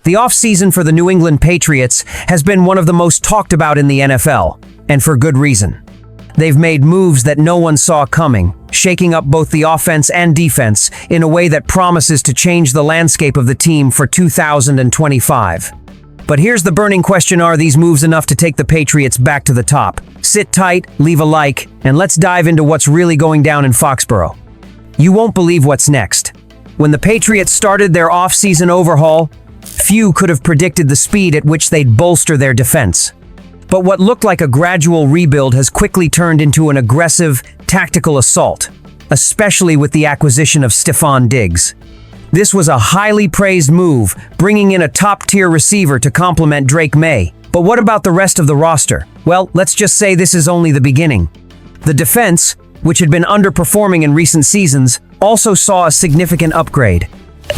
The offseason for the New England Patriots has been one of the most talked about in the NFL, and for good reason. They've made moves that no one saw coming, shaking up both the offense and defense in a way that promises to change the landscape of the team for 2025. But here's the burning question: are these moves enough to take the Patriots back to the top? Sit tight, leave a like, and let's dive into what's really going down in Foxborough. You won't believe what's next. When the Patriots started their off-season overhaul, few could have predicted the speed at which they'd bolster their defense. But what looked like a gradual rebuild has quickly turned into an aggressive, tactical assault, especially with the acquisition of Stefon Diggs. This was a highly praised move, bringing in a top-tier receiver to complement Drake May. But what about the rest of the roster? Well, let's just say this is only the beginning. The defense, which had been underperforming in recent seasons, also saw a significant upgrade.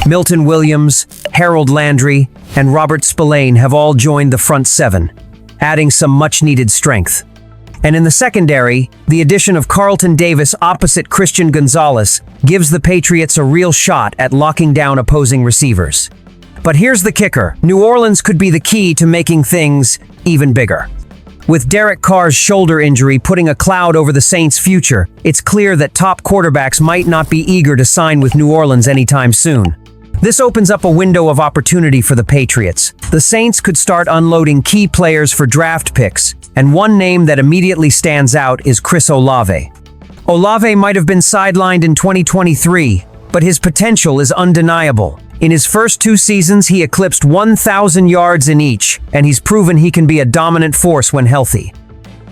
Milton Williams, Harold Landry, and Robert Spillane have all joined the front seven, adding some much-needed strength. And in the secondary, the addition of Carlton Davis opposite Christian Gonzalez gives the Patriots a real shot at locking down opposing receivers. But here's the kicker: New Orleans could be the key to making things even bigger. With Derek Carr's shoulder injury putting a cloud over the Saints' future, it's clear that top quarterbacks might not be eager to sign with New Orleans anytime soon. This opens up a window of opportunity for the Patriots. The Saints could start unloading key players for draft picks, and one name that immediately stands out is Chris Olave. Olave might have been sidelined in 2023, but his potential is undeniable. In his first 2 seasons, he eclipsed 1,000 yards in each, and he's proven he can be a dominant force when healthy.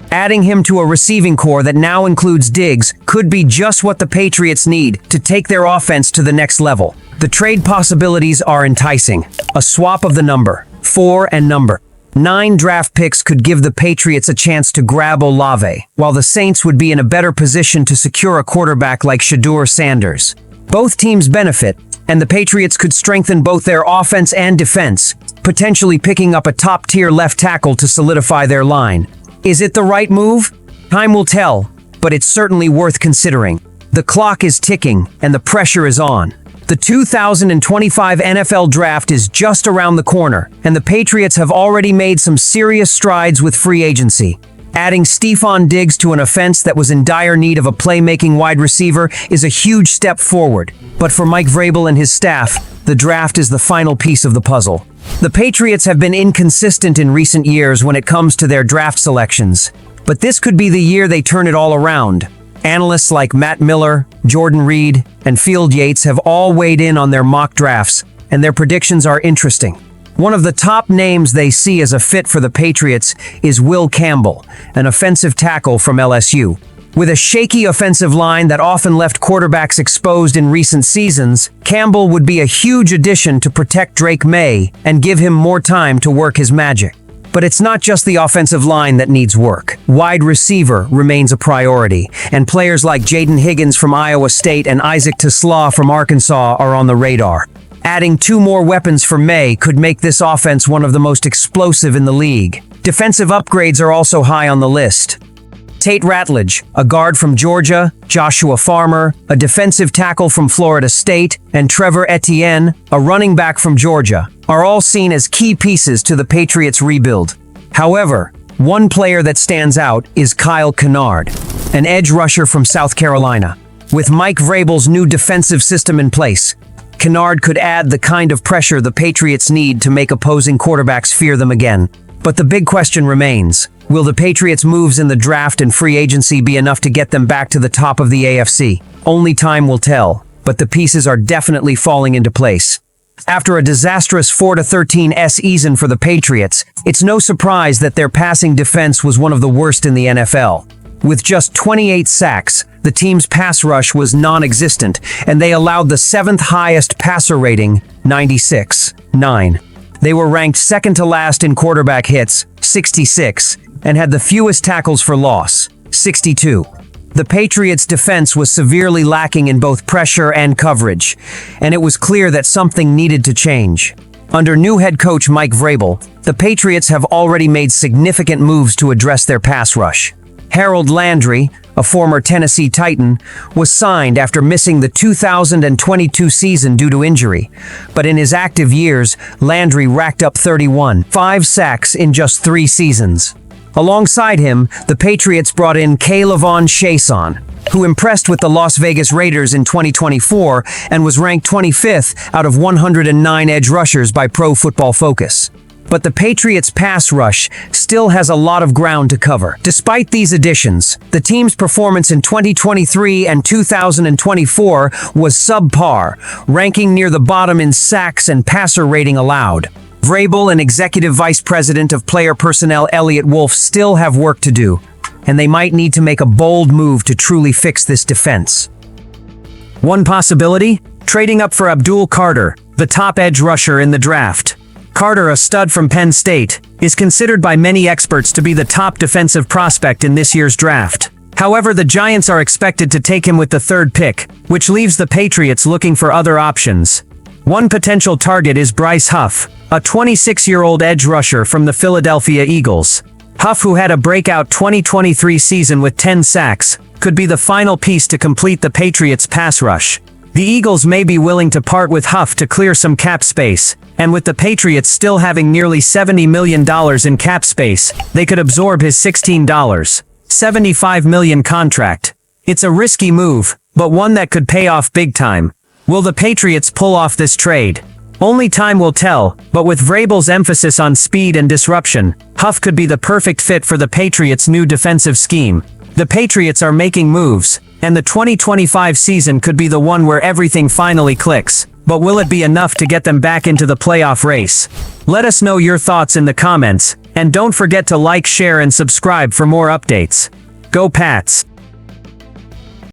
Adding him to a receiving core that now includes Diggs could be just what the Patriots need to take their offense to the next level. The trade possibilities are enticing. A swap of the number 4 and number 9 draft picks could give the Patriots a chance to grab Olave, while the Saints would be in a better position to secure a quarterback like Shedeur Sanders. Both teams benefit, and the Patriots could strengthen both their offense and defense, potentially picking up a top-tier left tackle to solidify their line. Is it the right move? Time will tell, but it's certainly worth considering. The clock is ticking, and the pressure is on. The 2025 NFL Draft is just around the corner, and the Patriots have already made some serious strides with free agency. Adding Stefon Diggs to an offense that was in dire need of a playmaking wide receiver is a huge step forward. But for Mike Vrabel and his staff, the draft is the final piece of the puzzle. The Patriots have been inconsistent in recent years when it comes to their draft selections, but this could be the year they turn it all around. Analysts like Matt Miller, Jordan Reed, and Field Yates have all weighed in on their mock drafts, and their predictions are interesting. One of the top names they see as a fit for the Patriots is Will Campbell, an offensive tackle from LSU. With a shaky offensive line that often left quarterbacks exposed in recent seasons, Campbell would be a huge addition to protect Drake May and give him more time to work his magic. But it's not just the offensive line that needs work. Wide receiver remains a priority, and players like Jaden Higgins from Iowa State and Isaac Tesla from Arkansas are on the radar. Adding 2 more weapons for May could make this offense one of the most explosive in the league. Defensive upgrades are also high on the list. Tate Ratledge, a guard from Georgia, Joshua Farmer, a defensive tackle from Florida State, and Trevor Etienne, a running back from Georgia, are all seen as key pieces to the Patriots' rebuild. However, one player that stands out is Kyle Kennard, an edge rusher from South Carolina. With Mike Vrabel's new defensive system in place, Kennard could add the kind of pressure the Patriots need to make opposing quarterbacks fear them again. But the big question remains: will the Patriots' moves in the draft and free agency be enough to get them back to the top of the AFC? Only time will tell, but the pieces are definitely falling into place. After a disastrous 4-13 season for the Patriots, it's no surprise that their passing defense was one of the worst in the NFL. With just 28 sacks, the team's pass rush was non-existent, and they allowed the 7th highest passer rating, 96.9. They were ranked second to last in quarterback hits, 66, and had the fewest tackles for loss, 62. The Patriots' defense was severely lacking in both pressure and coverage, and it was clear that something needed to change. Under new head coach Mike Vrabel, the Patriots have already made significant moves to address their pass rush. Harold Landry, a former Tennessee Titan, was signed after missing the 2022 season due to injury. But in his active years, Landry racked up 5 sacks in just 3 seasons. Alongside him, the Patriots brought in K'Lavon Chaisson, who impressed with the Las Vegas Raiders in 2024 and was ranked 25th out of 109 edge rushers by Pro Football Focus. But the Patriots' pass rush still has a lot of ground to cover. Despite these additions, the team's performance in 2023 and 2024 was subpar, ranking near the bottom in sacks and passer rating allowed. Vrabel and Executive Vice President of Player Personnel Elliott Wolf still have work to do, and they might need to make a bold move to truly fix this defense. One possibility? Trading up for Abdul Carter, the top edge rusher in the draft. Carter, a stud from Penn State, is considered by many experts to be the top defensive prospect in this year's draft. However, the Giants are expected to take him with the 3rd pick, which leaves the Patriots looking for other options. One potential target is Bryce Huff, a 26-year-old edge rusher from the Philadelphia Eagles. Huff, who had a breakout 2023 season with 10 sacks, could be the final piece to complete the Patriots' pass rush. The Eagles may be willing to part with Huff to clear some cap space, and with the Patriots still having nearly $70 million in cap space, they could absorb his $75 million contract. It's a risky move, but one that could pay off big time. Will the Patriots pull off this trade? Only time will tell, but with Vrabel's emphasis on speed and disruption, Huff could be the perfect fit for the Patriots' new defensive scheme. The Patriots are making moves, and the 2025 season could be the one where everything finally clicks. But will it be enough to get them back into the playoff race? Let us know your thoughts in the comments, and don't forget to like, share, and subscribe for more updates. Go Pats!